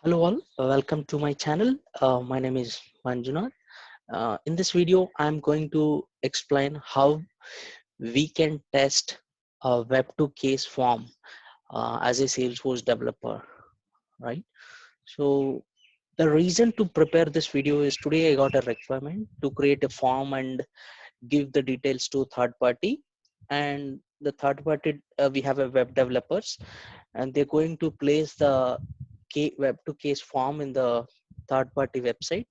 Hello all, welcome to my channel. My name is Manjunath. In this video, I'm going to explain how we can test a Web2 case form as a Salesforce developer, right? So the reason to prepare this video is today I got a requirement to create a form and give the details to third party, and the third party we have a web developers, and they're going to place the web2 case form in the third party website,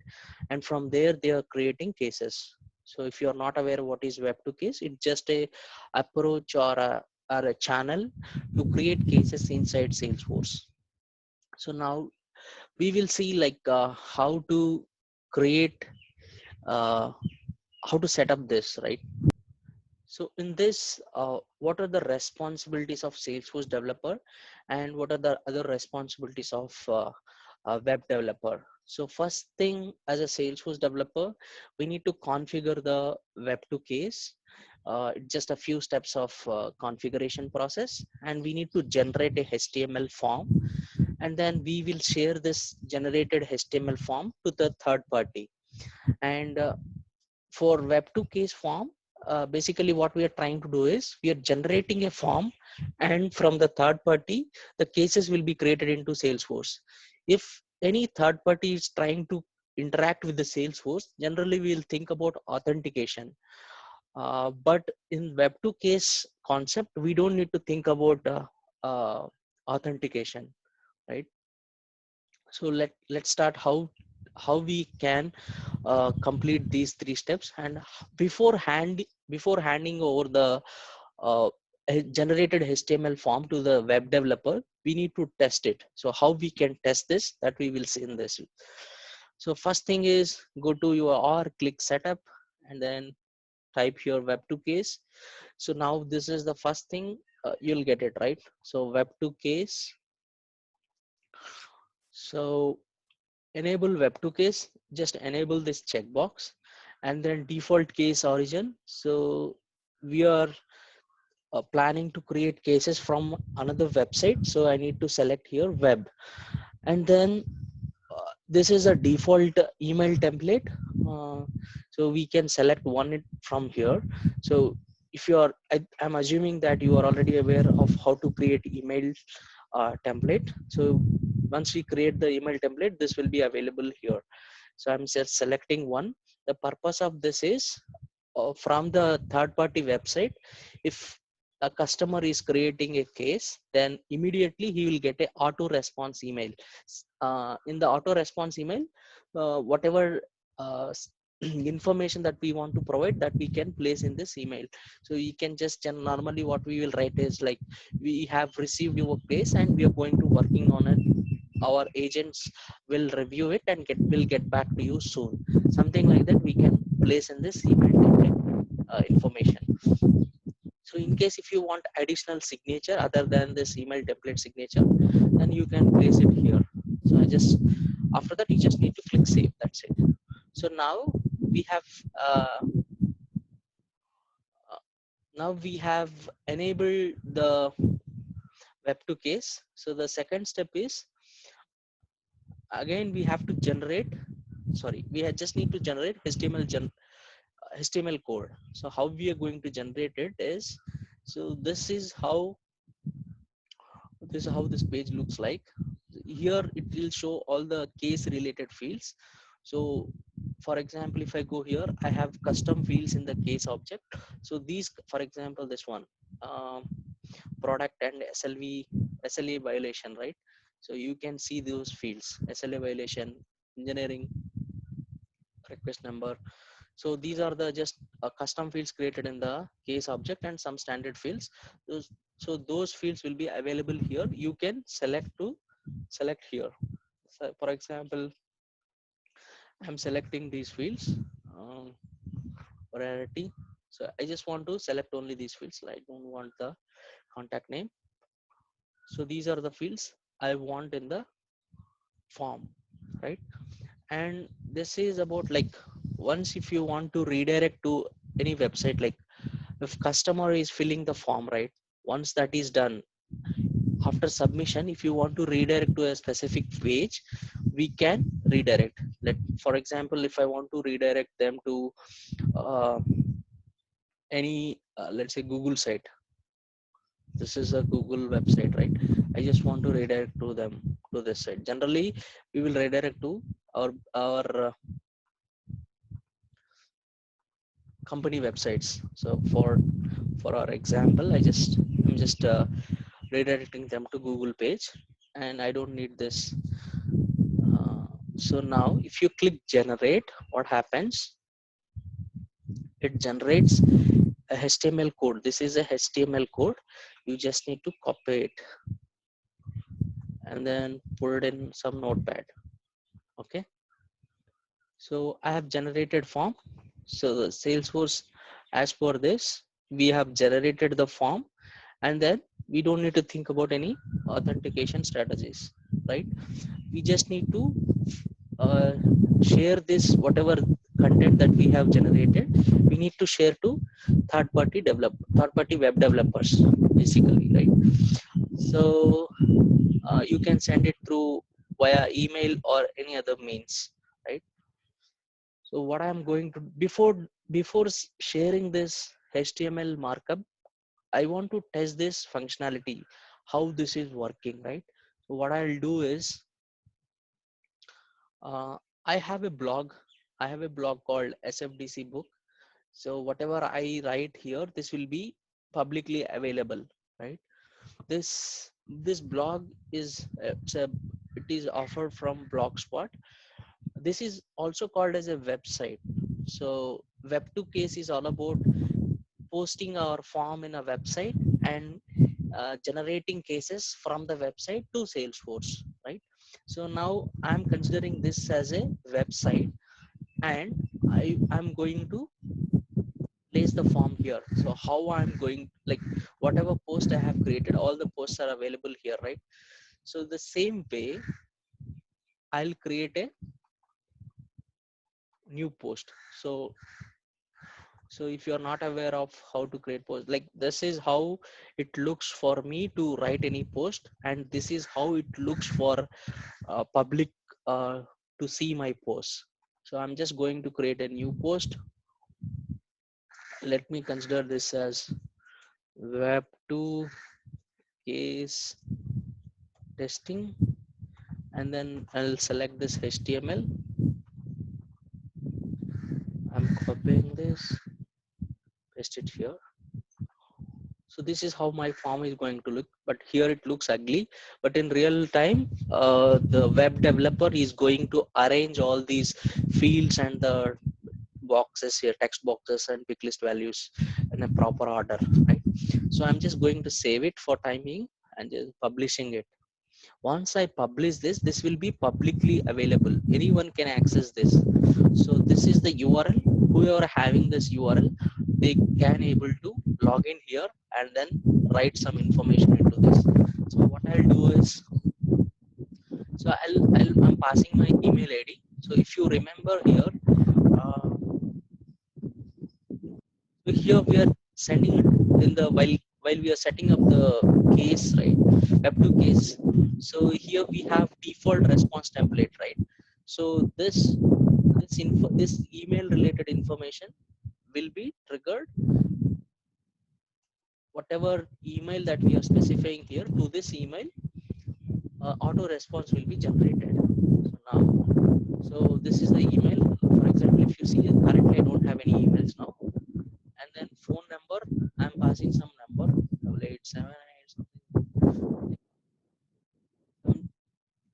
and from there they are creating cases. So if you're not aware what is web2 case, it's just a approach or a channel to create cases inside Salesforce. So now we will see like how to create uh, how to set up this, right? So in this, what are the responsibilities of Salesforce developer and what are the other responsibilities of a web developer? So first thing, as a Salesforce developer, we need to configure the Web2 case. Just a few steps of configuration process, and we need to generate a HTML form, and then we will share this generated HTML form to the third party. And for Web2 case form, basically what we are trying to do is we are generating a form, and from the third party the cases will be created into Salesforce. If any third party is trying to interact with the Salesforce, generally we will think about authentication, but in Web2 case concept we don't need to think about authentication, right? So let's start how we can complete these three steps. And before handing over the generated HTML form to the web developer, we need to test it. So how we can test this, that we will see in this. So first thing is, go to your or click setup and then type your web2 case. So now this is the first thing, you'll get it right. So web2 case. So enable web2 case, just enable this checkbox, and then default case origin. So we are planning to create cases from another website, so I need to select here web, and then this is a default email template, uh, so we can select one from here. So if you are, I'm assuming that you are already aware of how to create email template. So once we create the email template, this will be available here. So I'm just selecting one. The purpose of this is, from the third party website, if a customer is creating a case, then immediately he will get a auto response email. In the auto response email, whatever information that we want to provide, that we can place in this email. So you can just normally what we will write is like, we have received your case and we are going to working on it. Our agents will review it and will get back to you soon. Something like that we can place in this email template information. So in case if you want additional signature other than this email template signature, then you can place it here. So I just, after that you just need to click save, that's it. So we have uh, uh, now we have enabled the web2 case. So the second step is, again we have to generate, sorry, just need to generate HTML code. So how we are going to generate it is, so this is how this page looks like. Here it will show all the case related fields. So for example, if I go here, I have custom fields in the case object. So these, for example, this one, um, product and SLA violation, right? So you can see those fields: SLA violation, engineering, request number. So these are the just custom fields created in the case object, and some standard fields. Those fields will be available here. You can select here. So for example, I'm selecting these fields, um, rarity. So I just want to select only these fields. I don't want the contact name. So these are the fields I want in the form, right? And this is about like, once if you want to redirect to any website, like if customer is filling the form, right? Once that is done, after submission, if you want to redirect to a specific page, we can redirect. For example, if I want to redirect them to uh, any let's say Google site. This is a Google website, right? I just want to redirect to them to this site. Generally we will redirect to our company websites. So for our example, I'm just redirecting them to Google page, and I don't need this. So now if you click generate, what happens? It generates a HTML code. This is a HTML code. You just need to copy it and then put it in some notepad. Okay, so I have generated form. So the Salesforce, as per this, we have generated the form, and then we don't need to think about any authentication strategies, right? We just need to uh, share this whatever content that we have generated. We need to share to third party web developers, basically, right? So you can send it through via email or any other means, right? So what I'm going to, before sharing this HTML markup, I want to test this functionality, how this is working, right? So what I'll do is, uh, I have a blog. I have a blog called SFDC book. So whatever I write here, this will be publicly available, right? This blog is it is offered from Blogspot. This is also called as a website. So Web2 case is all about posting our form in a website and generating cases from the website to Salesforce, right? So now I'm considering this as a website, and I'm going to place the form here. So how I'm going, like whatever post I have created, all the posts are available here, right? So the same way, I'll create a new post. So if you're not aware of how to create post, like this is how it looks for me to write any post, and this is how it looks for public to see my post. So I'm just going to create a new post. Let me consider this as web 2 case testing, and then I'll select this HTML. I'm copying this, paste it here. So this is how my form is going to look, but here it looks ugly. But in real time, the web developer is going to arrange all these fields and the boxes here, text boxes and pick list values in a proper order, right? So I'm just going to save it for time being and just publishing it. Once I publish this, this will be publicly available. Anyone can access this. So this is the URL. Whoever having this URL, they can able to log in here and then write some information into this. So what I'll do is, so I'm passing my email ID. So if you remember here, uh, so here we are sending it in the, while we are setting up the case, right? Web2 case. So here we have default response template, right? So this email related information will be triggered. Whatever email that we are specifying here, to this email auto response will be generated. So now, so this is the email. For example, if you see, currently I don't have any emails now. And then phone number, I'm passing some number, 8878 something,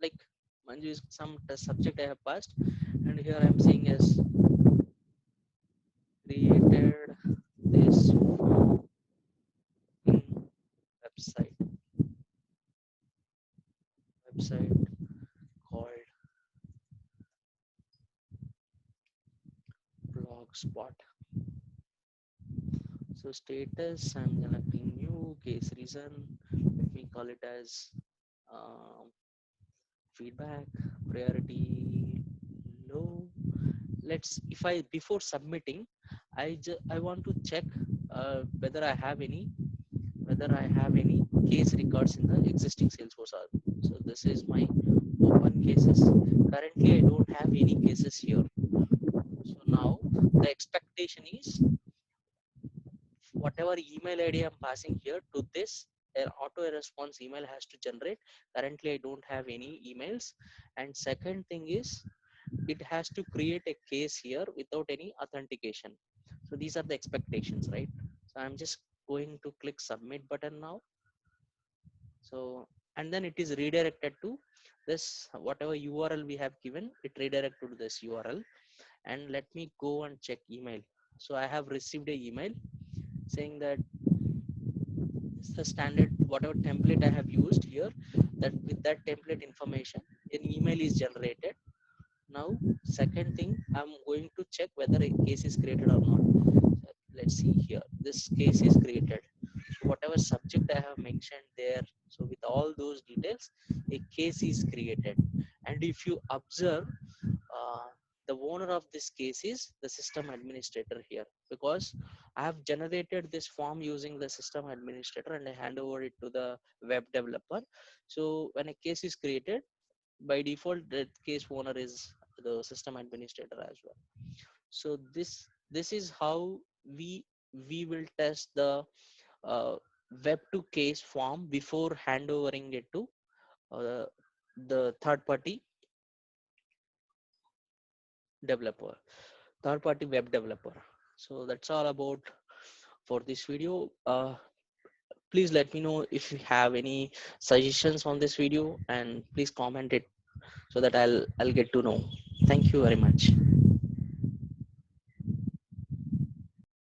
like Manju is some subject I have passed, and here I'm saying as created this form in website called Blogspot. So status, I'm gonna be new. Case reason, let me call it as um, feedback. Priority low. Let's, if I, before submitting, I want to check whether I have any whether I have any case records in the existing Salesforce. So this is my open cases. Currently I don't have any cases here. So now the expectation is whatever email ID I'm passing here to this, an auto response email has to generate. Currently I don't have any emails. And second thing is it has to create a case here without any authentication. So these are the expectations, right? So I'm just going to click submit button now. So and then it is redirected to this, whatever URL we have given, it redirected to this URL. And let me go and check email. So I have received a email saying that it's the standard whatever template I have used here, that with that template information an email is generated. Now second thing, I'm going to check whether a case is created or not. So let's see here, this case is created. So whatever subject I have mentioned there, so with all those details a case is created. And if you observe, uh, the owner of this case is the system administrator here, because I have generated this form using the system administrator and I hand over it to the web developer. So when a case is created, by default the case owner is the system administrator as well. So this is how we will test the uh, web to case form before handovering it to uh, the third party developer, third party web developer. So that's all about for this video. Please let me know if you have any suggestions on this video, and please comment it so that I'll get to know. Thank you very much.